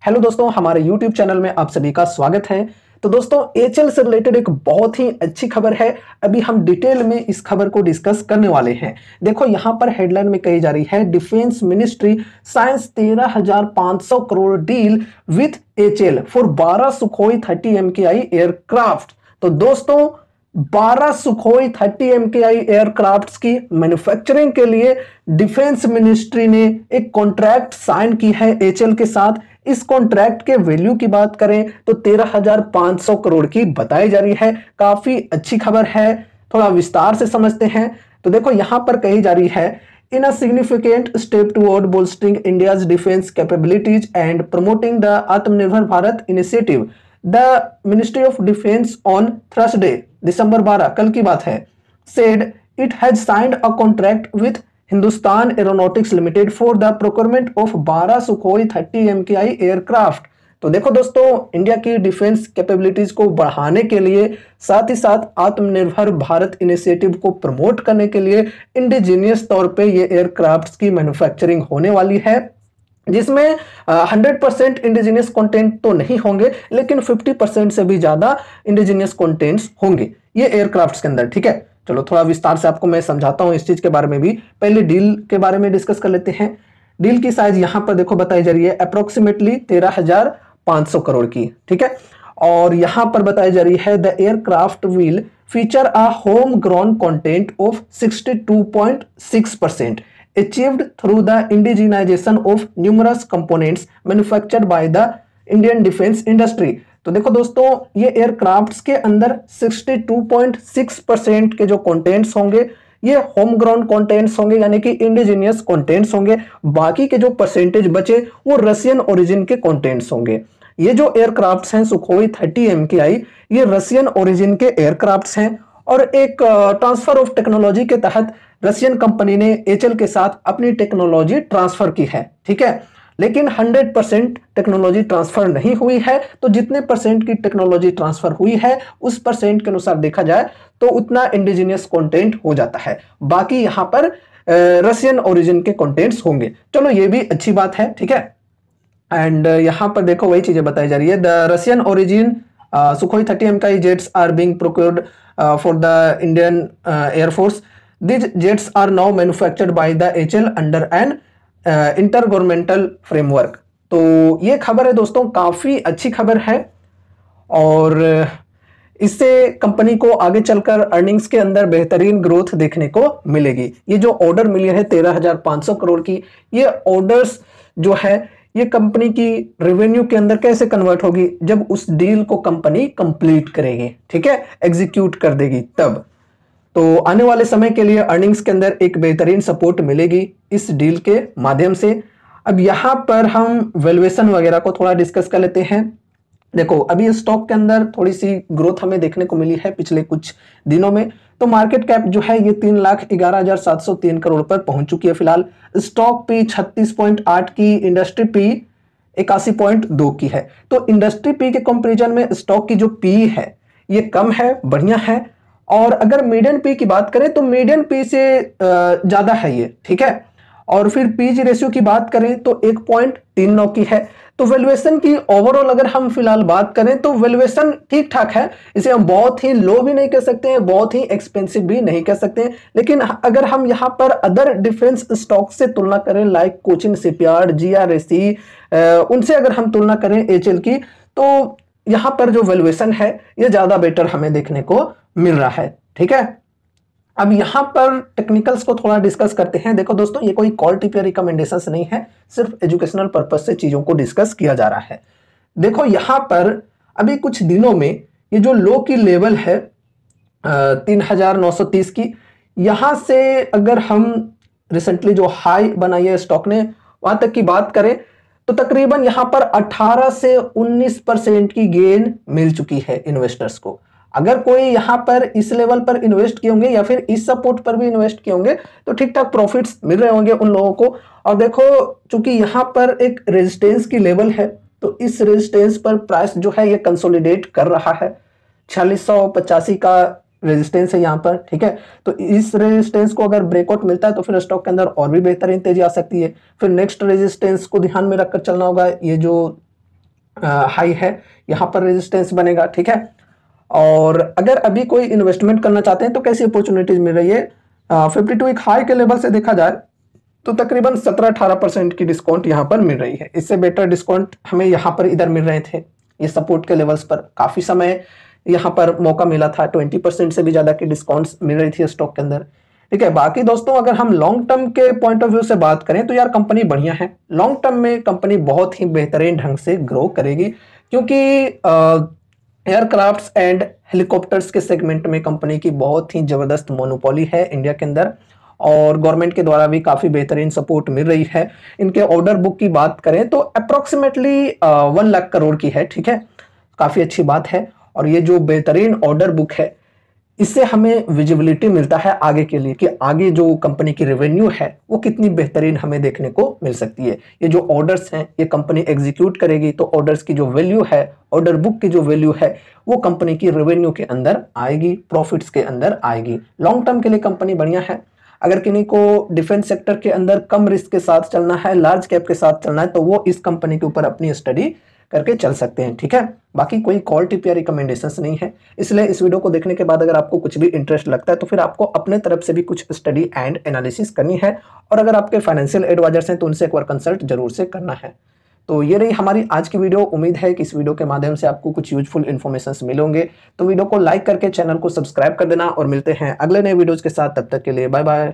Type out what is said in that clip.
Hello दोस्तों, हमारे YouTube channel में आप सभी का स्वागत है। तो दोस्तों, एचएल से रिलेटेड एक बहुत ही अच्छी खबर है। अभी हम डिटेल में इस खबर को डिस्कस करने वाले हैं। देखो, यहाँ पर हेडलाइन में कही जा रही है, defence ministry science 13,500 crore deal with HL for 12 Sukhoi 30 MKI aircraft. तो दोस्तों, 12 सुखोई 30 MKI एयरक्राफ्ट्स की मैन्युफैक्चरिंग के लिए डिफेंस मिनिस्ट्री ने एक कॉन्ट्रैक्ट साइन की है एचएल के साथ। इस कॉन्ट्रैक्ट के वैल्यू की बात करें तो 13,500 करोड़ की बताई जा रही है। काफी अच्छी खबर है, थोड़ा विस्तार से समझते हैं। तो देखो, यहां पर कही जा रही है, in a significant step toward bolstering India's defence capabilities and promoting the Atmanirbhar Bharat initiative, the ministry of defence on Thursday December 12, कल की बात है, said it has signed a contract with Hindustan aeronautics limited for the procurement of 12 Sukhoi 30 MKI aircraft. तो देखो दोस्तों, India की defence capabilities को बढ़ाने के लिए, साथ ही साथ आत्मनिर्भर भारत इनिशिएटिव को प्रमोट करने के लिए इंडिजीनियस तौर पे ये एयरक्राफ्ट्स की मैन्युफैक्चरिंग होने वाली है, जिसमें 100% इंडिजीनियस कंटेंट तो नहीं होंगे, लेकिन 50% से भी ज्यादा इंडिजीनियस कंटेंट्स होंगे ये एयरक्राफ्ट्स के अंदर। ठीक है, चलो थोड़ा विस्तार से आपको मैं समझाता हूं इस चीज के बारे में भी। पहले डील के बारे में डिस्कस कर लेते हैं। डील की साइज यहां पर देखो बताई जा रही है, अप्रोक्सीमेटली 13,500 करोड़ की। ठीक है, और यहां पर बताई जा रही है, the aircraft will feature a home grown content of 62.6% achieved through the indigenization of numerous components manufactured by the Indian defense industry। तो देखो दोस्तों, ये एयरक्राफ्ट्स के अंदर 62.6% के जो कंटेंट्स होंगे ये होम ग्राउंड कंटेंट्स होंगे, यानी कि इंडिजीनियस कंटेंट्स होंगे। बाकी के जो परसेंटेज बचे वो रशियन ओरिजिन के कंटेंट्स होंगे। ये जो एयरक्राफ्ट्स हैं सुखोई 30 MKI, ये रशियन ओरिजिन के एयरक्राफ्ट्स हैं और एक ट्रांसफर ऑफ टेक्नोलॉजी के तहत रशियन कंपनी ने एचएल के साथ अपनी टेक्नोलॉजी ट्रांसफर की है। ठीक है, लेकिन 100% टेक्नोलॉजी ट्रांसफर नहीं हुई है। तो जितने परसेंट की टेक्नोलॉजी ट्रांसफर हुई है उस परसेंट के अनुसार देखा जाए तो उतना इंडिजीनियस कंटेंट हो जाता है। बाकी यहां पर रशियन ओरिजिन के कंटेंट्स होंगे। चलो, ये भी अच्छी बात है। ठीक है, एंड यहां पर देखो वही चीजें बताई जा रही है, the Russian origin Sukhoi 30 MKI jets are being procured for the Indian air force. These jets are now manufactured by the HL under an intergovernmental framework। तो ये खबर है दोस्तों, काफी अच्छी खबर है और इससे कंपनी को आगे चलकर अर्निंग्स के अंदर बेहतरीन ग्रोथ देखने को मिलेगी। ये जो ऑर्डर मिली है 13,500 करोड़ की, ये ऑर्डर्स जो है ये कंपनी की रेवेन्यू के अंदर कैसे कन्वर्ट होगी, जब उस डील को कंपनी कंप्लीट करेगी। ठीक है, एग्जीक्यूट कर देगी तब। तो आने वाले समय के लिए अर्निंग्स के अंदर एक बेहतरीन सपोर्ट मिलेगी इस डील के माध्यम से। अब यहां पर हम वैल्यूएशन वगैरह को थोड़ा डिस्कस कर लेते हैं। देखो, अभी स्टॉक के अंदर थोड़ी सी ग्रोथ हमें देखने को मिली है पिछले कुछ दिनों में। तो मार्केट कैप जो है ये 3,11,703 करोड़ पर पहुंच चुकी है फिलहाल। स्टॉक पी 36.8 की, इंडस्ट्री पी 81.2 की है। तो इंडस्ट्री पी के कंपेरिजन में स्टॉक की जो पी है ये कम है, बढ़िया है। और अगर मीडियन पी की बात करें तो मीडियन पी से ज्यादा है ये। ठीक है, और फिर पीजी रेशियो की बात करें तो 1.39 की है। तो वैल्यूएशन की ओवरऑल अगर हम फिलहाल बात करें तो वैल्यूएशन ठीक ठाक है। इसे हम बहुत ही लो भी नहीं कह सकते हैं, बहुत ही एक्सपेंसिव भी नहीं कह सकते हैं। लेकिन अगर हम यहां पर अदर डिफेंस स्टॉक से तुलना करें, लाइक कोचिन शिपयार्ड, जीआरएसी, उनसे अगर हम तुलना करें एचएल की, तो यहां पर जो वैल्यूएशन है ये ज्यादा बेटर हमें देखने को मिल रहा है। ठीक है, अब यहां पर टेक्निकल्स को थोड़ा डिस्कस करते हैं। देखो दोस्तों, ये कोई कॉल टिप या रिकमेंडेशंस नहीं है, सिर्फ एजुकेशनल पर्पस से चीजों को डिस्कस किया जा रहा है। देखो, यहां पर अभी कुछ दिनों में ये जो लो की लेवल है 3,930 की, यहां से अगर हम रिसेंटली जो हाई बनाई है स्टॉक ने वहां तक की बात करें तो तकरीबन यहां पर 18 से 19% की गेन मिल चुकी है इन्वेस्टर्स को। अगर कोई यहां पर इस लेवल पर इन्वेस्ट किए होंगे या फिर इस सपोर्ट पर भी इन्वेस्ट किए होंगे तो ठीक ठाक प्रॉफिट्स मिल रहे होंगे उन लोगों को। और देखो, चूंकि यहां पर एक रेजिस्टेंस की लेवल है तो इस रेजिस्टेंस पर प्राइस जो है ये कंसोलिडेट कर रहा है। 4685 का रेजिस्टेंस है यहाँ पर। ठीक है, तो इस रेजिस्टेंस को अगर ब्रेकआउट मिलता है तो फिर स्टॉक के अंदर और भी बेहतरीन तेजी आ सकती है। फिर नेक्स्ट रेजिस्टेंस को ध्यान में रखकर चलना होगा, ये जो हाई है, यहाँ पर रेजिस्टेंस बनेगा, ठीक है। और अगर अभी कोई इन्वेस्टमेंट करना चाहते हैं तो कैसी अपॉर्चुनिटीज मिल रही है, 52 एक हाई के लेवल से देखा जाए तो तकरीबन 17-18% की डिस्काउंट यहाँ पर मिल रही है। इससे बेटर डिस्काउंट हमें यहाँ पर इधर मिल रहे थे, ये सपोर्ट के लेवल्स पर काफी समय यहाँ पर मौका मिला था, 20% से भी ज्यादा की डिस्काउंट्स मिल रही थी स्टॉक के अंदर, ठीक है। बाकी दोस्तों अगर हम लॉन्ग टर्म के पॉइंट ऑफ व्यू से बात करें तो यार कंपनी बढ़िया है, लॉन्ग टर्म में कंपनी बहुत ही बेहतरीन ढंग से ग्रो करेगी, क्योंकि एयरक्राफ्ट्स एंड हेलीकॉप्टर्स के सेगमेंट में कंपनी की बहुत ही जबरदस्त मोनोपोली है इंडिया के अंदर, और गवर्नमेंट के द्वारा भी काफी बेहतरीन सपोर्ट मिल रही है। इनके ऑर्डर बुक की बात करें तो अप्रोक्सीमेटली 1 लाख करोड़ की है, ठीक है, काफी अच्छी बात है। और ये जो बेहतरीन ऑर्डर बुक है इससे हमें विजिबिलिटी मिलता है आगे के लिए कि आगे जो कंपनी की रेवेन्यू है वो कितनी बेहतरीन हमें देखने को मिल सकती है। ये जो ऑर्डर्स हैं ये कंपनी एग्जीक्यूट करेगी तो ऑर्डर्स की जो वैल्यू है, ऑर्डर बुक की जो वैल्यू है वो कंपनी की रेवेन्यू के अंदर आएगी, प्रॉफिट्स के अंदर आएगी। लॉन्ग टर्म के लिए कंपनी बढ़िया है। अगर किन्हीं को डिफेंस सेक्टर के अंदर कम रिस्क के साथ चलना है, लार्ज कैप के साथ चलना है, तो वो इस कंपनी के ऊपर अपनी स्टडी करके चल सकते हैं, ठीक है। बाकी कोई कॉल टिप या रिकमेंडेशंस नहीं है, इसलिए इस वीडियो को देखने के बाद अगर आपको कुछ भी इंटरेस्ट लगता है तो फिर आपको अपने तरफ से भी कुछ स्टडी एंड एनालिसिस करनी है, और अगर आपके फाइनेंशियल एडवाइजर्स हैं तो उनसे एक बार कंसल्ट जरूर से करना है। तो ये रही हमारी आज की वीडियो। उम्मीद है कि इस वीडियो के माध्यम से आपको कुछ यूजफुल इन्फॉर्मेशन मिलेंगे। तो वीडियो को लाइक करके चैनल को सब्सक्राइब कर देना, और मिलते हैं अगले नए वीडियोज के साथ। तब तक के लिए बाय बाय।